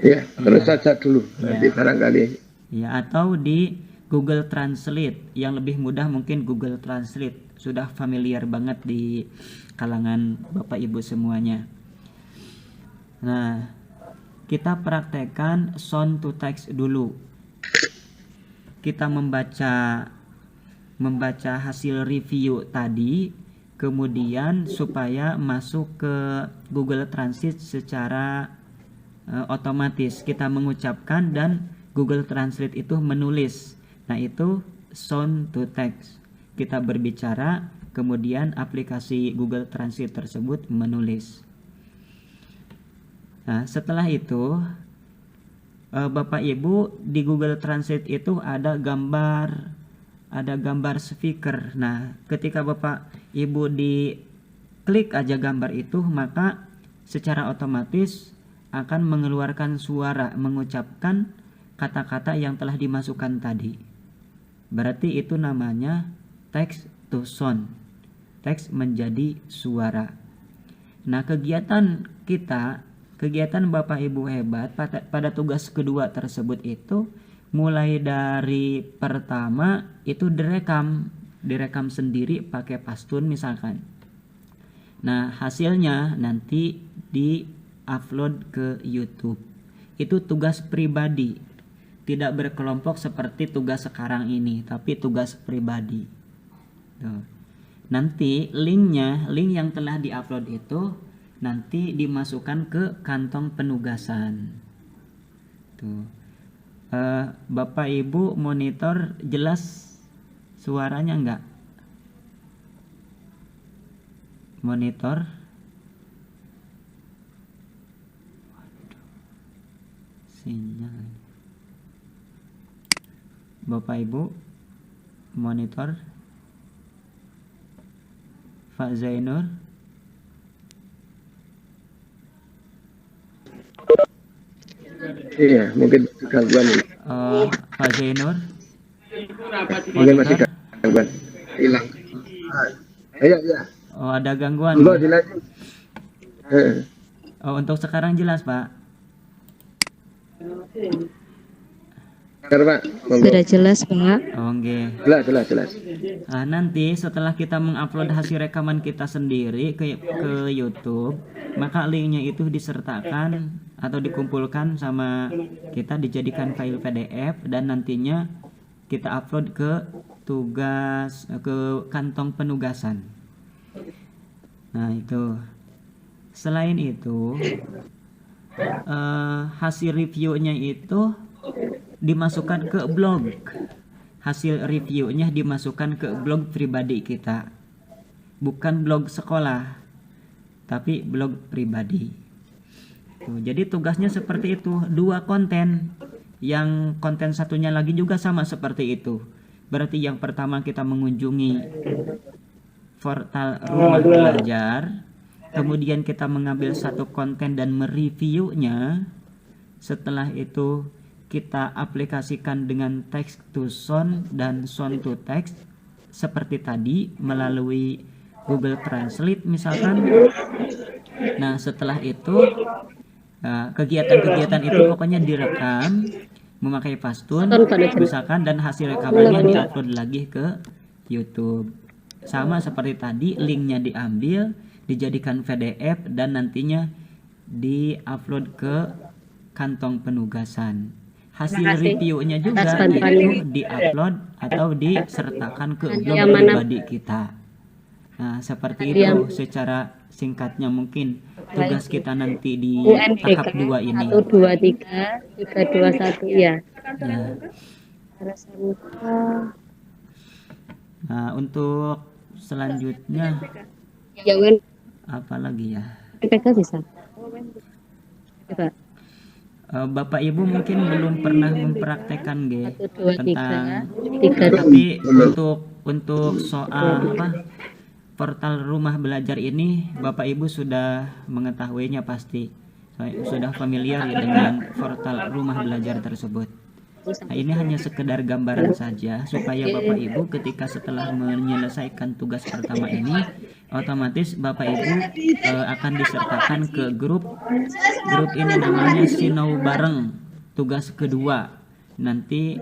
Ya, terus Iya, saja dulu. Nanti iya. barangkali. Ya, atau di Google Translate. Yang lebih mudah mungkin Google Translate. Sudah familiar banget di kalangan Bapak Ibu semuanya. Nah, kita praktekkan sound to text dulu. Kita membaca hasil review tadi, kemudian supaya masuk ke Google Translate secara otomatis kita mengucapkan dan Google Translate itu menulis. Nah, itu sound to text. Kita berbicara, kemudian aplikasi Google Translate tersebut menulis. Nah, setelah itu Bapak Ibu di Google Translate itu ada gambar speaker. Nah, ketika Bapak Ibu di klik aja gambar itu, maka secara otomatis akan mengeluarkan suara mengucapkan kata-kata yang telah dimasukkan tadi. Berarti itu namanya text to sound. Teks menjadi suara. Nah, kegiatan Bapak Ibu hebat pada tugas kedua tersebut itu mulai dari pertama itu direkam sendiri pakai pastun misalkan. Nah, hasilnya nanti di-upload ke YouTube. Itu tugas pribadi. Tidak berkelompok seperti tugas sekarang ini, tapi tugas pribadi. Tuh. Nanti link yang telah di-upload itu nanti dimasukkan ke kantong penugasan. Tuh. Bapak Ibu monitor jelas suaranya enggak? Monitor. Sinyal. Bapak Ibu monitor. Pak Zainur. Iya, mungkin gangguan ini. Pak Zainur Mungkin masih monitor. gangguan. Hilang. Iya, iya. Oh, ada gangguan Monggo ya? dilanjut. Oh, untuk sekarang jelas, Pak. Pak. Monggo. Sudah jelas, Pak. Oh, okay. Jelas. Nah, nanti setelah kita mengupload hasil rekaman kita sendiri ke YouTube, maka linknya itu disertakan atau dikumpulkan sama kita, dijadikan file PDF dan nantinya kita upload ke kantong penugasan. Nah, itu. Selain itu, hasil reviewnya itu dimasukkan ke blog. Hasil reviewnya dimasukkan ke blog pribadi kita. Bukan blog sekolah, tapi blog pribadi. Tuh, jadi tugasnya seperti itu, 2 konten. Yang konten satunya lagi juga sama seperti itu. Berarti yang pertama kita mengunjungi portal Rumah Belajar, kemudian kita mengambil satu konten dan mereviewnya. Setelah itu kita aplikasikan dengan text to sound dan sound to text seperti tadi melalui Google Translate misalkan. Nah, setelah itu kegiatan-kegiatan itu pokoknya direkam memakai pastun misalkan, dan hasil rekamannya diupload lagi ke YouTube. Sama seperti tadi, linknya diambil, dijadikan PDF dan nantinya diupload ke kantong penugasan. Hasil reviewnya juga itu diupload atau disertakan ke blog pribadi kita. Nah, seperti itu secara singkatnya mungkin tugas kita nanti di tahap 2 ini. 1, 2, 3, 3, 2, 1, ya. Nah, untuk selanjutnya apa lagi ya? Bisa. Bapak Ibu mungkin belum pernah mempraktekkan tentang tapi untuk soal portal Rumah Belajar ini Bapak Ibu sudah mengetahuinya pasti. Sudah familiar ya dengan portal Rumah Belajar tersebut. Nah, ini hanya sekedar gambaran saja supaya Bapak Ibu ketika setelah menyelesaikan tugas pertama ini otomatis Bapak Ibu akan disertakan ke grup ini namanya Sinau Bareng tugas kedua. Nanti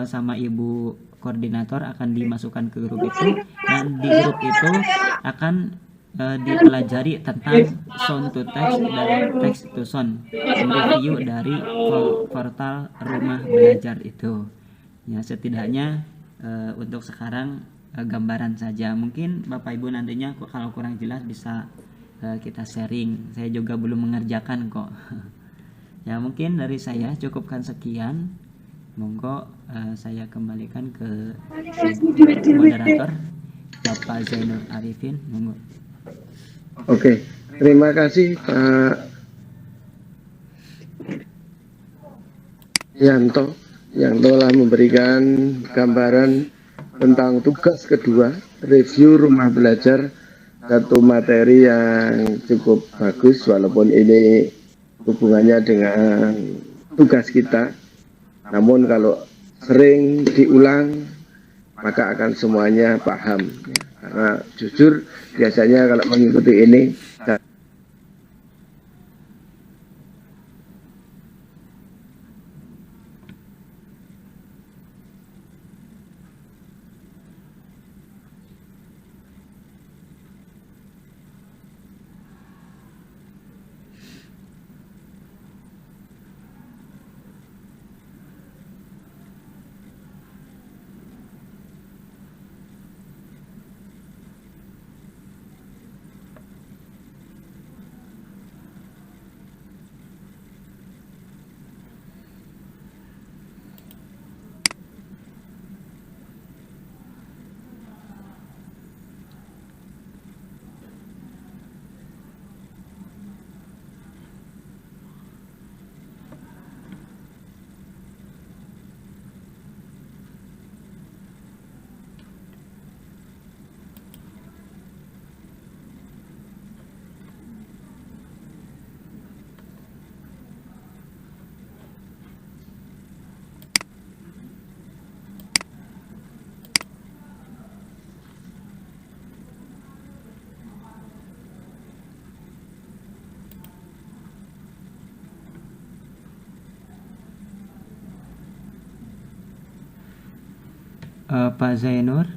sama Ibu koordinator akan dimasukkan ke grup itu, dan di grup itu akan dipelajari tentang sound to text dan text to sound, mereview dari portal Rumah Belajar itu. Ya, setidaknya untuk sekarang gambaran saja. Mungkin Bapak Ibu nantinya kalau kurang jelas bisa kita sharing. Saya juga belum mengerjakan kok. Ya, mungkin dari saya cukupkan sekian. Monggo saya kembalikan ke moderator Bapak Zainur Arifin. Monggo. Oke, terima kasih Pak Yanto yang telah memberikan gambaran tentang tugas kedua, review rumah belajar, satu materi yang cukup bagus walaupun ini hubungannya dengan tugas kita. Namun kalau sering diulang maka akan semuanya paham. Karena jujur biasanya kalau mengikuti ini Pak Zainur.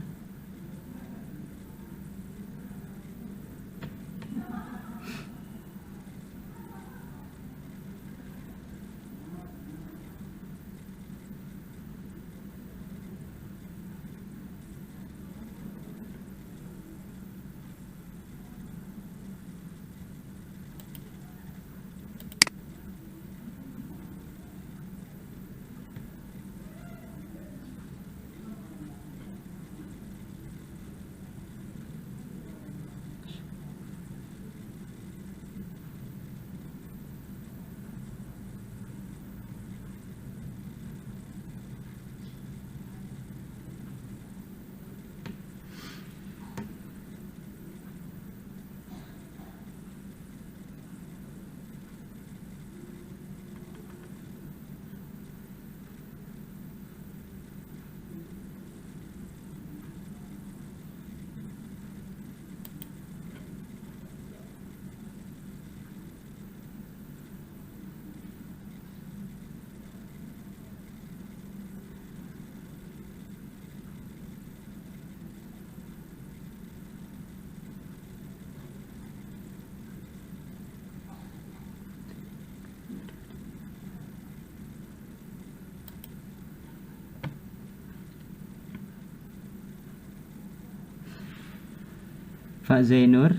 Pak Zainur.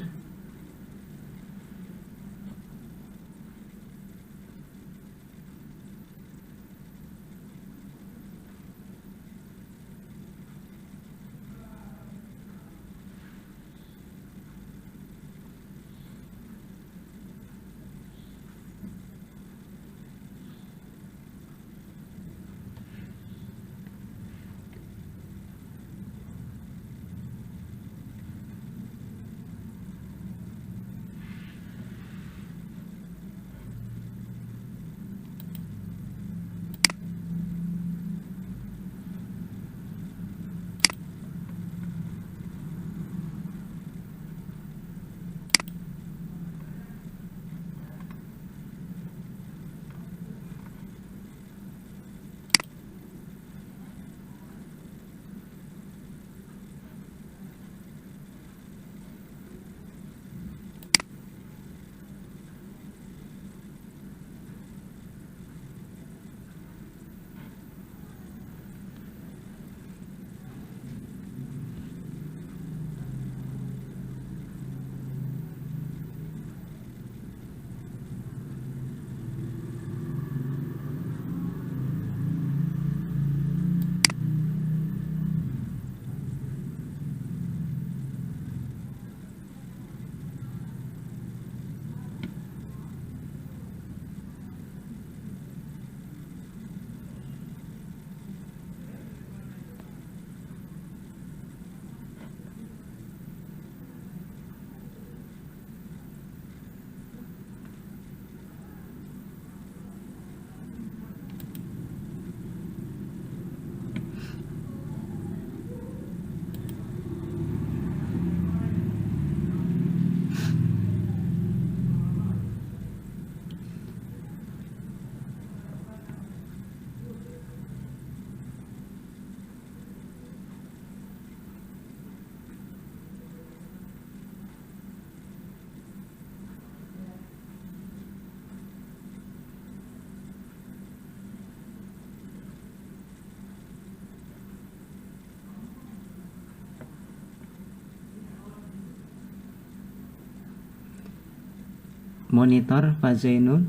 Monitor Pak Zainur.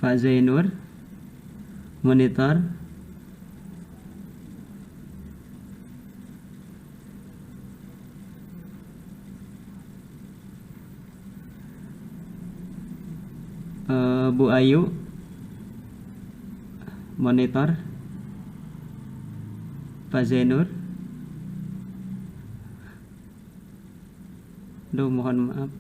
Pak Zainur, monitor. Bu Ayu, monitor. Pak Zainur. Duh, mohon maaf.